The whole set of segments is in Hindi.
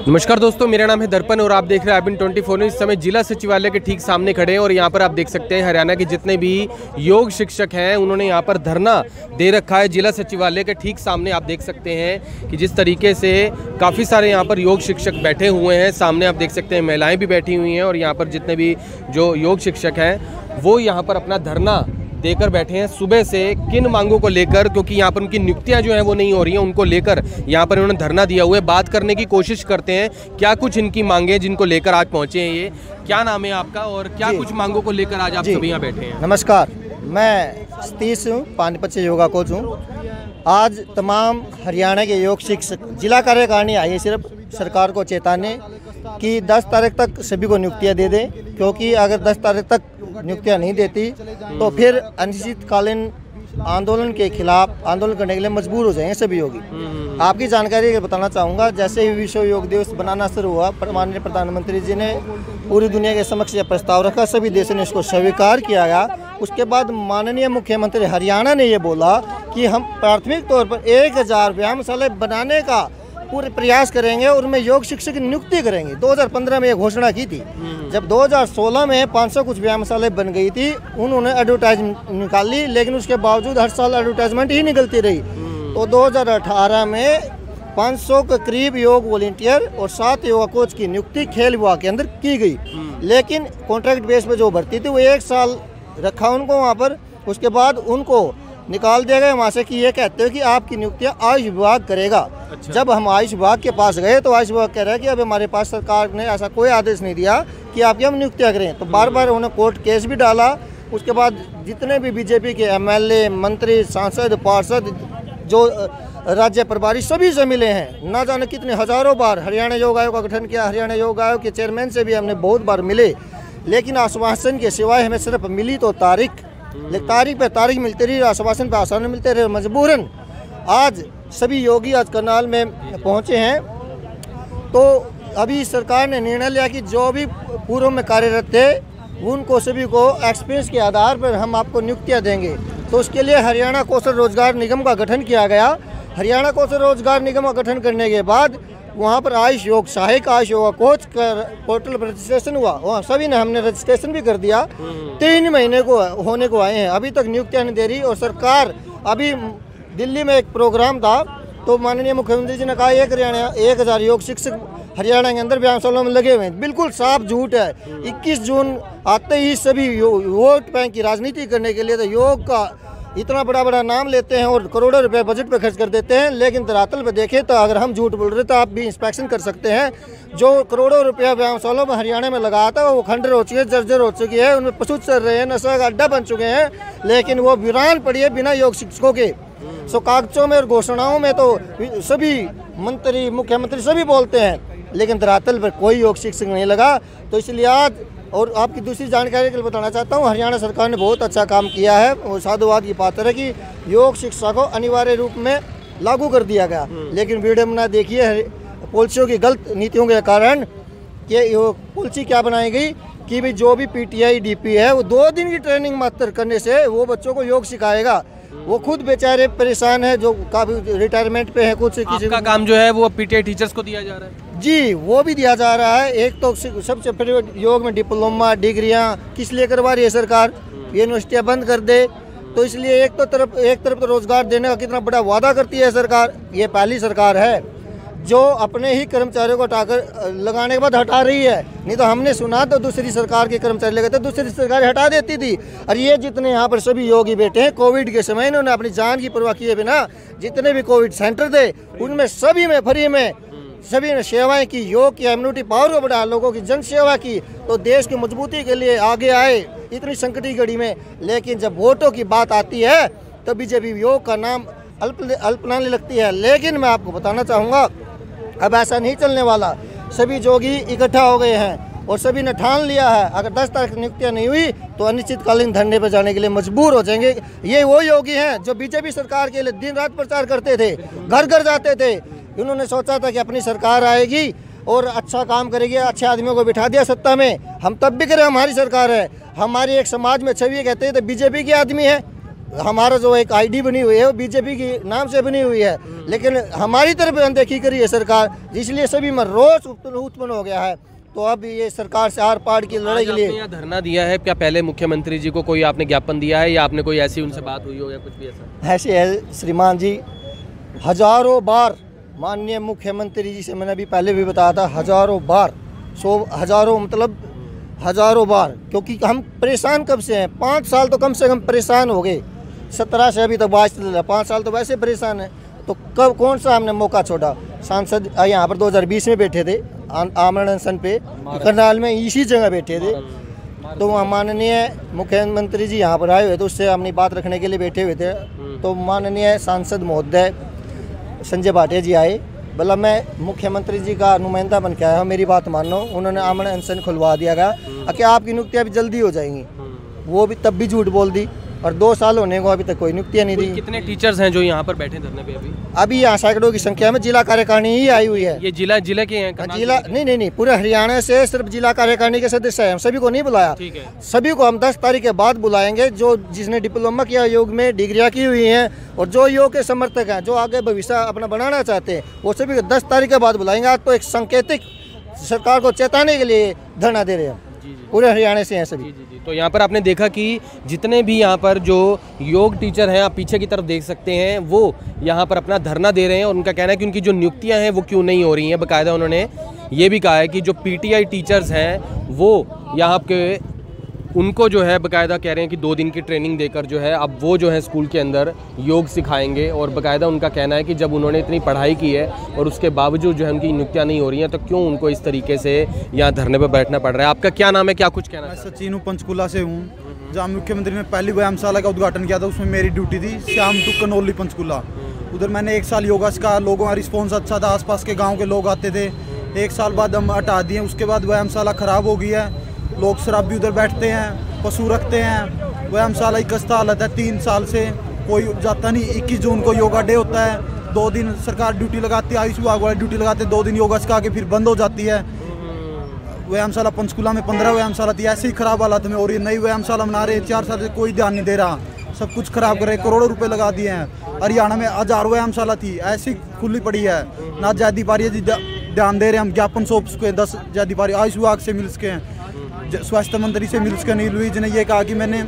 नमस्कार दोस्तों, मेरा नाम है दर्पण और आप देख रहे हैं IBN 24 न्यूज़। इस समय जिला सचिवालय के ठीक सामने खड़े हैं और यहाँ पर आप देख सकते हैं हरियाणा के जितने भी योग शिक्षक हैं उन्होंने यहाँ पर धरना दे रखा है। जिला सचिवालय के ठीक सामने आप देख सकते हैं कि जिस तरीके से काफ़ी सारे यहाँ पर योग शिक्षक बैठे हुए हैं। सामने आप देख सकते हैं महिलाएँ भी बैठी हुई हैं और यहाँ पर जितने भी जो योग शिक्षक हैं वो यहाँ पर अपना धरना देकर बैठे हैं सुबह से। किन मांगों को लेकर, क्योंकि यहाँ पर उनकी नियुक्तियां जो हैं वो नहीं हो रही हैं, उनको लेकर यहाँ पर उन्होंने धरना दिया हुआ है। बात करने की कोशिश करते हैं क्या कुछ इनकी मांगे जिनको लेकर आज पहुँचे हैं। ये क्या नाम है आपका और क्या कुछ मांगों को लेकर आज आप सभी यहाँ बैठे हैं? नमस्कार, मैं सतीश हूँ, पानीपत से योगा कोच हूँ। आज तमाम हरियाणा के योग शिक्षक जिला कार्यकारिणी आई है सिर्फ सरकार को चेताने कि 10 तारीख तक सभी को नियुक्तियाँ दे दें, क्योंकि अगर 10 तारीख तक नियुक्तियाँ नहीं देती तो फिर अनिश्चितकालीन आंदोलन के खिलाफ आंदोलन करने के लिए मजबूर हो जाएंगे सभी योगी। आपकी जानकारी बताना चाहूँगा, जैसे ही विश्व योग दिवस बनाना शुरू हुआ, माननीय प्रधानमंत्री जी ने पूरी दुनिया के समक्ष यह प्रस्ताव रखा, सभी देशों ने इसको स्वीकार किया गया। उसके बाद माननीय मुख्यमंत्री हरियाणा ने ये बोला कि हम प्राथमिक तौर पर 1000 व्यायामशाला बनाने का पूरे प्रयास करेंगे और उनमें योग शिक्षक की नियुक्ति करेंगे। 2015 में ये घोषणा की थी। जब 2016 में 500 कुछ व्यायामशालाएं बन गई थी, उन्होंने एडवर्टाइजमेंट निकाली, लेकिन उसके बावजूद हर साल एडवर्टाइजमेंट ही निकलती रही। तो 2018 में 500 के करीब योग वॉलंटियर और 7 योगा कोच की नियुक्ति खेल विभाग के अंदर की गई। लेकिन कॉन्ट्रैक्ट बेस पे जो भर्ती थी वो 1 साल रखा उनको वहाँ पर। उसके बाद उनको निकाल दिया गया वहाँ से कि ये कहते हो कि आपकी नियुक्तियाँ आयुष विभाग करेगा। अच्छा। जब हम आयुष विभाग के पास गए तो आयुष विभाग कह रहा है कि अब हमारे पास सरकार ने ऐसा कोई आदेश नहीं दिया कि आपकी हम नियुक्तियाँ करें। तो बार बार उन्होंने कोर्ट केस भी डाला। उसके बाद जितने भी बीजेपी के MLA, मंत्री, सांसद, पार्षद, जो राज्य प्रभारी सभी से मिले हैं, ना जाने कितने हज़ारों बार। हरियाणा योग आयोग का गठन किया, हरियाणा योग आयोग के चेयरमैन से भी हमने बहुत बार मिले, लेकिन आश्वासन के सिवाय हमें सिर्फ मिली तो तारीख पे तारीख मिलती रही, आश्वासन पे आश्वासन मिलते रहे। मजबूरन आज सभी योगी आज करनाल में पहुंचे हैं। तो अभी सरकार ने निर्णय लिया कि जो भी पूर्व में कार्यरत थे उनको सभी को एक्सपीरियंस के आधार पर हम आपको नियुक्तियां देंगे। तो उसके लिए हरियाणा कौशल रोजगार निगम का गठन किया गया। हरियाणा कौशल रोजगार निगम का गठन करने के बाद वहाँ पर आयुष योग सहायक, आयुष योगा कोच का पोर्टल पर रजिस्ट्रेशन हुआ। वहाँ सभी ने हमने रजिस्ट्रेशन भी कर दिया। 3 महीने को होने को आए हैं, अभी तक नियुक्तियाँ नहीं दे रही। और सरकार अभी दिल्ली में एक प्रोग्राम था तो माननीय मुख्यमंत्री जी ने कहा 1000 योग शिक्षक हरियाणा के अंदर व्यायामशालाओं में लगे हुए हैं। बिल्कुल साफ झूठ है। 21 जून आते ही सभी वोट बैंक की राजनीति करने के लिए तो योग का इतना बड़ा नाम लेते हैं और करोड़ों रुपए बजट पे खर्च कर देते हैं। लेकिन धरातल पे देखें तो अगर हम झूठ बोल रहे तो आप भी इंस्पेक्शन कर सकते हैं। जो करोड़ों रुपया व्यायामशालाओं में हरियाणा में लगाया था वो खंडर हो चुकी है, जर्जर हो चुकी है, उनमें पशु चल रहे हैं, नशा का अड्डा बन चुके हैं, लेकिन वो वीरान पड़ी है बिना योग शिक्षकों के। सो कागजों में और घोषणाओं में तो सभी मंत्री, मुख्यमंत्री सभी बोलते हैं, लेकिन धरातल पर कोई योग शिक्षक नहीं लगा। तो इसलिए आज और आपकी दूसरी जानकारी के लिए बताना चाहता हूँ, हरियाणा सरकार ने बहुत अच्छा काम किया है और साधुवाद की पात्र है कि योग शिक्षा को अनिवार्य रूप में लागू कर दिया गया। लेकिन विडम्बना देखिए पॉलिसियों की गलत नीतियों के कारण कि पॉलिसी क्या बनाई गई कि भाई जो भी PTI DP है वो 2 दिन की ट्रेनिंग मात्र करने से वो बच्चों को योग सिखाएगा। वो खुद बेचारे परेशान है, जो काफ़ी रिटायरमेंट पे है। कुछ किसी का काम जो है वो PTI टीचर्स को दिया जा रहा है जी, वो भी दिया जा रहा है। एक तो सबसे पहले योग में डिप्लोमा डिग्रियां किस लिए करवा रही है सरकार, यूनिवर्सिटियां बंद कर दे। तो इसलिए एक तरफ तो रोजगार देने का कितना बड़ा वादा करती है सरकार। ये पहली सरकार है जो अपने ही कर्मचारियों को हटाकर लगाने के बाद हटा रही है। नहीं तो हमने सुना तो दूसरी सरकार के कर्मचारी लगे थे, दूसरी सरकार हटा देती थी। और ये जितने यहाँ पर सभी योगी बैठे हैं, कोविड के समय इन्होंने अपनी जान की परवाह किए बिना जितने भी कोविड सेंटर थे उनमें सभी में फ्री में सभी ने सेवाएं की, योग की, इम्यूनिटी पावर को बढ़ाया, लोगों की जन सेवा की। तो देश की मजबूती के लिए आगे आए इतनी संकट की घड़ी में। लेकिन जब वोटों की बात आती है तो बीजेपी योग का नाम अल्पनाने लगती है। लेकिन मैं आपको बताना चाहूँगा अब ऐसा नहीं चलने वाला। सभी जोगी इकट्ठा हो गए हैं और सभी ने ठान लिया है अगर 10 तारीख नियुक्तियाँ नहीं हुई तो अनिश्चितकालीन धरने पर जाने के लिए मजबूर हो जाएंगे। ये वो योगी हैं जो बीजेपी सरकार के लिए दिन रात प्रचार करते थे, घर घर जाते थे। इन्होंने सोचा था कि अपनी सरकार आएगी और अच्छा काम करेगी, अच्छे आदमियों को बिठा दिया सत्ता में। हम तब भी करें, हमारी सरकार है। हमारी एक समाज में छवि कहते हैं तो बीजेपी के आदमी है, हमारा जो एक आईडी बनी हुई है वो बीजेपी की नाम से बनी हुई है, लेकिन हमारी तरफ अनदेखी करी है सरकार, इसलिए सभी में रोष उत्पन्न हो गया है। तो अब ये सरकार से आर पार की लड़ाई के लिए यहाँ धरना दिया है, क्या पहले मुख्यमंत्री जी को कोई आपने ज्ञापन दिया है या आपने कोई ऐसी उनसे बात हुई हो या कुछ भी ऐसा? ऐसे है श्रीमान जी, हजारों बार माननीय मुख्यमंत्री जी से मैंने अभी पहले भी बताया था, हजारों बार, हजारों बार, क्योंकि हम परेशान कब से हैं, 5 साल तो कम से कम परेशान हो गए, 17 से अभी तक बात चल रहा है, 5 साल तो वैसे परेशान है। तो कब कौन सा हमने मौका छोड़ा? सांसद यहाँ पर 2020 में बैठे थे आमरण अनशन पे, करनाल में इसी जगह बैठे थे, तो वहाँ माननीय मुख्यमंत्री जी यहाँ पर आए हुए थे, उससे अपनी बात रखने के लिए बैठे हुए थे। तो माननीय सांसद महोदय संजय भाटिया जी आए, बोला मैं मुख्यमंत्री जी का नुमाइंदा बन के आया हूँ, मेरी बात मानो। उन्होंने आमरण अनशन खुलवा दिया गया कि आपकी नियुक्तियाँ भी जल्दी हो जाएंगी। वो भी तब भी झूठ बोल दी, और 2 साल होने को अभी तक कोई नियुक्तियाँ नहीं दी। कितने टीचर्स हैं जो यहाँ पर बैठे धरने पे अभी यहाँ सैकड़ों की संख्या में जिला कार्यकारिणी ही आई हुई है। ये जिला के हैं? जिला नहीं, पूरे हरियाणा से सिर्फ जिला कार्यकारिणी के सदस्य हैं, सभी को नहीं बुलाया। ठीक है। सभी को हम 10 तारीख के बाद बुलाएंगे, जो जिसने डिप्लोमा किया योग में, डिग्रियाँ की हुई हैं, और जो योग के समर्थक हैं, जो आगे भविष्य अपना बनाना चाहते हैं, वो सभी को 10 तारीख के बाद बुलाएंगे। आज तो एक संकेतिक सरकार को चेताने के लिए धरना दे रहे हैं, पूरे हरियाणा से हैं सभी। तो यहाँ पर आपने देखा कि जितने भी यहाँ पर जो योग टीचर हैं, आप पीछे की तरफ देख सकते हैं, वो यहाँ पर अपना धरना दे रहे हैं, और उनका कहना है कि उनकी जो नियुक्तियाँ हैं वो क्यों नहीं हो रही हैं। बाकायदा उन्होंने ये भी कहा है कि जो पीटीआई टीचर्स हैं वो यहाँ के उनको जो है बाकायदा कह रहे हैं कि 2 दिन की ट्रेनिंग देकर जो है अब वो जो है स्कूल के अंदर योग सिखाएंगे। और बाकायदा उनका कहना है कि जब उन्होंने इतनी पढ़ाई की है और उसके बावजूद जो है उनकी नियुक्तियाँ नहीं हो रही हैं, तो क्यों उनको इस तरीके से यहाँ धरने पर बैठना पड़ रहा है। आपका क्या नाम है, क्या कुछ कहना है? मैं सचिन हूँ, पंचकूला से हूँ। जहाँ मुख्यमंत्री ने पहली व्यायामशाला का उद्घाटन किया था, उसमें मेरी ड्यूटी थी, श्याम टू कनौली पंचकूला। उधर मैंने 1 साल योगा सिखाया, लोगों का रिस्पॉन्स अच्छा था, आसपास के गाँव के लोग आते थे। 1 साल बाद हम हटा दिए, उसके बाद व्यायामशाला ख़राब हो गई है, लोग शराब भी उधर बैठते हैं, पशु रखते हैं। व्यायामशाला की खस्ता हालत है, 3 साल से कोई जाता नहीं। 21 जून को योगा डे होता है, 2 दिन सरकार ड्यूटी लगाती है, आयुष विभाग वाले ड्यूटी लगाते हैं, 2 दिन योगा सिखा के फिर बंद हो जाती है। व्यायामशाला पंचकूला में 15 व्यायामशाला थी, ऐसे ही खराब हालत में, और ये नई व्यायामशाला बना रहे, 4 साल से कोई ध्यान नहीं दे रहा, सब कुछ खराब कर रहे, करोड़ों रुपए लगा दिए हैं। हरियाणा में 1000 व्यायामशाला थी, ऐसी खुली पड़ी है, ना जयदीप पारिया जी ध्यान दे रहे हैं। हम ज्ञापन सौंप चुके 10 जयदीप पारिया, आयुष विभाग से मिल सके हैं, स्वास्थ्य मंत्री से मिल सके। नील विज ने ये कहा कि मैंने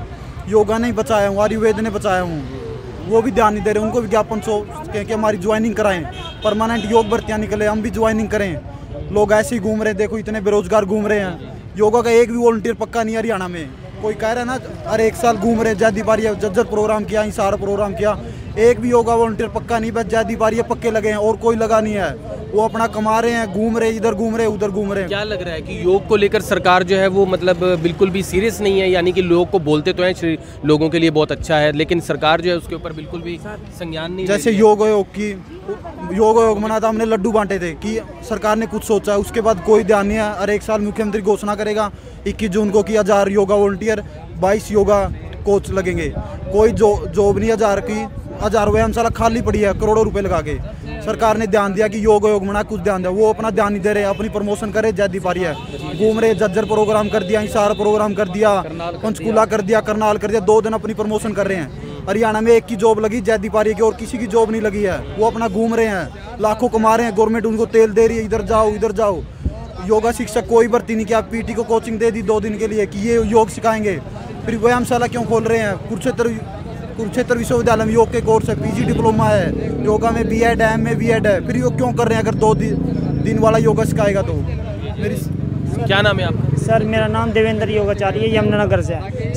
योगा नहीं बचाया हूँ, आयुर्वेद ने बचाया हूँ, वो भी ध्यान नहीं दे रहे। उनको भी ज्ञापन सौंप के कि हमारी ज्वाइनिंग कराएं, परमानेंट योग भर्तियाँ निकले, हम भी ज्वाइनिंग करें। लोग ऐसे ही घूम रहे, देखो इतने बेरोजगार घूम रहे हैं। योगा का एक भी वॉलंटियर पक्का नहीं है हरियाणा में। कोई कह रहा है ना, अरे 1 साल घूम रहे, जयदीप पारिया जज्जर प्रोग्राम किया, सारा प्रोग्राम किया, एक भी योगा वॉलंटियर पक्का नहीं, बस जयदीप पारिया पक्के लगे हैं और कोई लगा नहीं है। वो अपना कमा रहे हैं, घूम रहे, इधर घूम रहे, उधर घूम रहे हैं। क्या लग रहा है कि योग को लेकर सरकार जो है वो मतलब बिल्कुल भी सीरियस नहीं है? यानी कि लोग को बोलते तो हैं लोगों के लिए बहुत अच्छा है, लेकिन सरकार जो है उसके ऊपर बिल्कुल भी संज्ञान नहीं। जैसे योग मना था, हमने लड्डू बांटे थे कि सरकार ने कुछ सोचा, उसके बाद कोई ध्यान नहीं है। और 1 साल मुख्यमंत्री घोषणा करेगा 21 जून को कि 1000 योगा वॉलंटियर, 22 योगा कोच लगेंगे, कोई जॉब नहीं। 1000 व्यायामशाला खाली पड़ी है, करोड़ों रुपए लगा के। सरकार ने ध्यान दिया कि योग मना, कुछ ध्यान दिया, वो अपना ध्यान नहीं दे रहे, अपनी प्रमोशन करे। जयदीप पारिया घूम रहे, जज्जर प्रोग्राम कर दिया, हिसार प्रोग्राम कर दिया, पंचकूला कर दिया, करनाल कर दिया, 2 दिन अपनी प्रमोशन कर रहे हैं। हरियाणा में एक की जॉब लगी जयदीप पारिया की, और किसी की जॉब नहीं लगी है। वो अपना घूम रहे हैं, लाखों कमा रहे हैं, गवर्नमेंट उनको तेल दे रही है, इधर जाओ इधर जाओ। योगा शिक्षक कोई भर्ती नहीं किया, पीटी को कोचिंग दे दी 2 दिन के लिए कि ये योग सिखाएंगे। फिर व्यायामशाला क्यों खोल रहे हैं? कुरुक्षेत्र विश्वविद्यालय में योग के कोर्स है, पीजी डिप्लोमा है, योगा में बीएड है, एमए बीएड है, फिर योग क्यों कर रहे हैं? अगर 2 दिन वाला योगा सिखाएगा तो। मेरी क्या नाम है आपका? सर मेरा नाम देवेंद्र योगाचार्य है, यमुनानगर से है।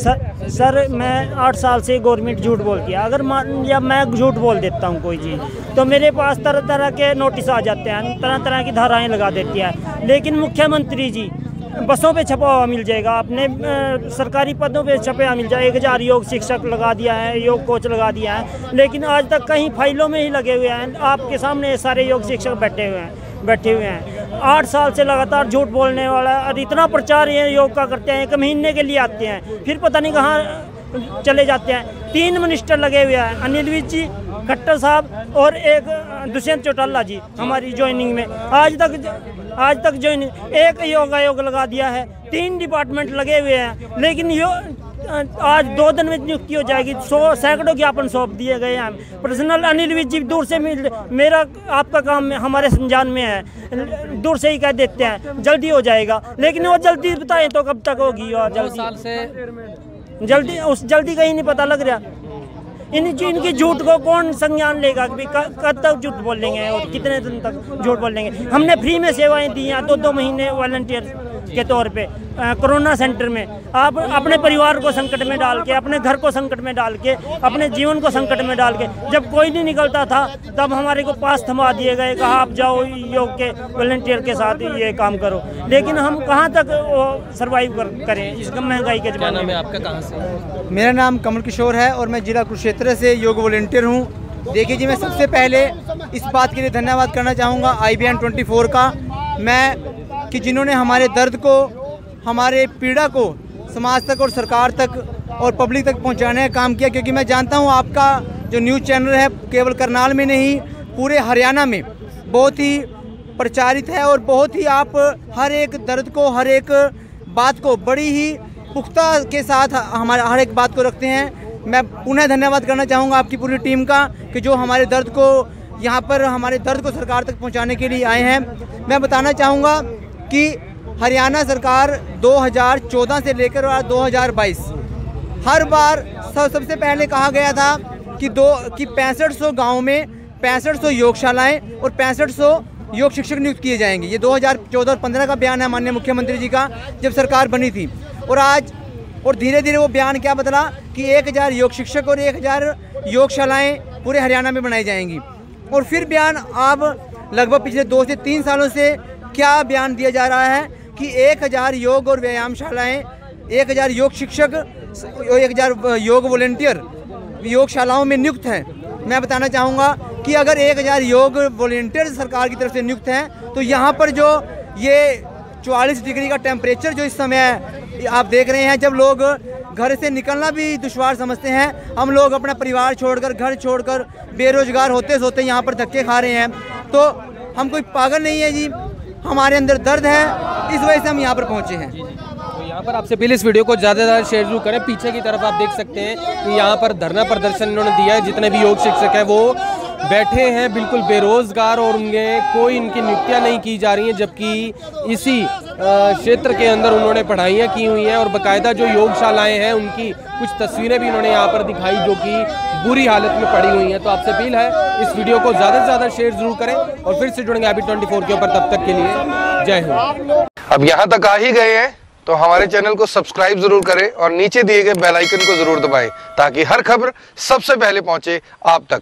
सर मैं 8 साल से गवर्नमेंट झूठ बोलती है। अगर या मैं झूठ बोल देता हूँ कोई चीज़, तो मेरे पास तरह तरह के नोटिस आ जाते हैं, तरह तरह की धाराएं लगा देती है। लेकिन मुख्यमंत्री जी बसों पे छपा हुआ मिल जाएगा, अपने सरकारी पदों पे छपा मिल जाएगा। 1000 योग शिक्षक लगा दिया है, योग कोच लगा दिया है, लेकिन आज तक कहीं फाइलों में ही लगे हुए हैं। आपके सामने सारे योग शिक्षक बैठे हुए हैं। 8 साल से लगातार झूठ बोलने वाला, और इतना प्रचार ये योग का करते हैं, 1 महीने के लिए आते हैं, फिर पता नहीं कहाँ चले जाते हैं। 3 मिनिस्टर लगे हुए हैं, अनिल विज जी, खट्टर साहब और एक दुष्यंत चौटाला जी हमारी ज्वाइनिंग में। आज तक ज्वाइनिंग, एक योग आयोग लगा दिया है, 3 डिपार्टमेंट लगे हुए हैं, लेकिन आज 2 दिन में नियुक्ति हो जाएगी। 100 सैकड़ों ज्ञापन सौंप दिए गए हैं। पर्सनल अनिल विज जी दूर से मेरा आपका काम हमारे संजान में है, दूर से ही कह देते हैं जल्दी हो जाएगा, लेकिन वो जल्दी बताएं तो कब तक होगी? और 2 साल से जल्दी का ही नहीं पता लग रहा। इनकी झूठ को कौन संज्ञान लेगा कि कब तक झूठ बोलेंगे और कितने दिन तक झूठ बोलेंगे? हमने फ्री में सेवाएं दी हैं 2-2 महीने वॉलंटियर के तौर पे कोरोना सेंटर में। आप अपने परिवार को संकट में डाल के, अपने घर को संकट में डाल के, अपने जीवन को संकट में डाल के, जब कोई नहीं निकलता था तब हमारे को पास थमा दिए गए, कहा आप जाओ योग के वॉलंटियर के साथ ये काम करो। लेकिन हम कहाँ तक सर्वाइव करें इस महंगाई के क्या जमाने नाम में? है आपका, कहाँ से? मेरा नाम कमल किशोर है और मैं जिला कुरुक्षेत्र से योग वॉलंटियर हूँ। देखिए जी, मैं सबसे पहले इस बात के लिए धन्यवाद करना चाहूँगा IBN 24 का, मैं कि जिन्होंने हमारे दर्द को, हमारे पीड़ा को समाज तक और सरकार तक और पब्लिक तक पहुंचाने का काम किया। क्योंकि मैं जानता हूं आपका जो न्यूज़ चैनल है केवल करनाल में नहीं पूरे हरियाणा में बहुत ही प्रचारित है और बहुत ही आप हर एक दर्द को, हर एक बात को बड़ी ही पुख्ता के साथ हमारे हर एक बात को रखते हैं। मैं पुनः धन्यवाद करना चाहूँगा आपकी पूरी टीम का कि जो हमारे दर्द को यहाँ पर हमारे दर्द को सरकार तक पहुँचाने के लिए आए हैं। मैं बताना चाहूँगा कि हरियाणा सरकार 2014 से लेकर 2022 हर बार सबसे पहले कहा गया था कि 6500 गाँव में 6500 योगशालाएँ और 6500 योग शिक्षक नियुक्त किए जाएंगे। ये 2014 और 15 का बयान है माननीय मुख्यमंत्री जी का जब सरकार बनी थी। और आज और धीरे धीरे वो बयान क्या बदला कि 1000 योग शिक्षक और 1000 योगशालाएँ पूरे हरियाणा में बनाई जाएंगी। और फिर बयान अब लगभग पिछले 2 से 3 सालों से क्या बयान दिया जा रहा है कि 1000 योग और व्यायामशालाएँ, 1000 योग शिक्षक, 1000 योग वॉलंटियर योगशालाओं में नियुक्त हैं। मैं बताना चाहूँगा कि अगर 1000 योग वॉलंटियर सरकार की तरफ से नियुक्त हैं तो यहाँ पर जो ये 44 डिग्री का टेम्परेचर जो इस समय आप देख रहे हैं, जब लोग घर से निकलना भी दुश्वार समझते हैं, हम लोग अपना परिवार छोड़कर, घर छोड़कर बेरोजगार होते सोते यहाँ पर धक्के खा रहे हैं। तो हम कोई पागल नहीं है जी, हमारे अंदर दर्द है, इस वजह से हम यहाँ पर पहुँचे हैं। तो यहाँ पर आपसे प्लीज इस वीडियो को ज़्यादा से ज़्यादा शेयर जरूर करें। पीछे की तरफ आप देख सकते हैं कि यहाँ पर धरना प्रदर्शन इन्होंने दिया है। जितने भी योग शिक्षक हैं वो बैठे हैं बिल्कुल बेरोजगार और उन्हें कोई इनकी नियुक्तियाँ नहीं की जा रही हैं, जबकि इसी क्षेत्र के अंदर उन्होंने पढ़ाइयाँ की हुई हैं और बाकायदा जो योगशालाएँ हैं उनकी कुछ तस्वीरें भी इन्होंने यहाँ पर दिखाई जो कि बुरी हालत में पड़ी हुई हैं। तो आपसे अपील है इस वीडियो को ज़्यादा से ज़्यादा शेयर जरूर करें और फिर से जुड़ेंगे IBN 24 के ऊपर। तब तक के लिए जय हिंद। अब यहाँ तक आ ही गए हैं तो हमारे चैनल को सब्सक्राइब जरूर करें और नीचे दिए गए बेल आइकन को जरूर दबाएं ताकि हर खबर सबसे पहले पहुंचे आप तक।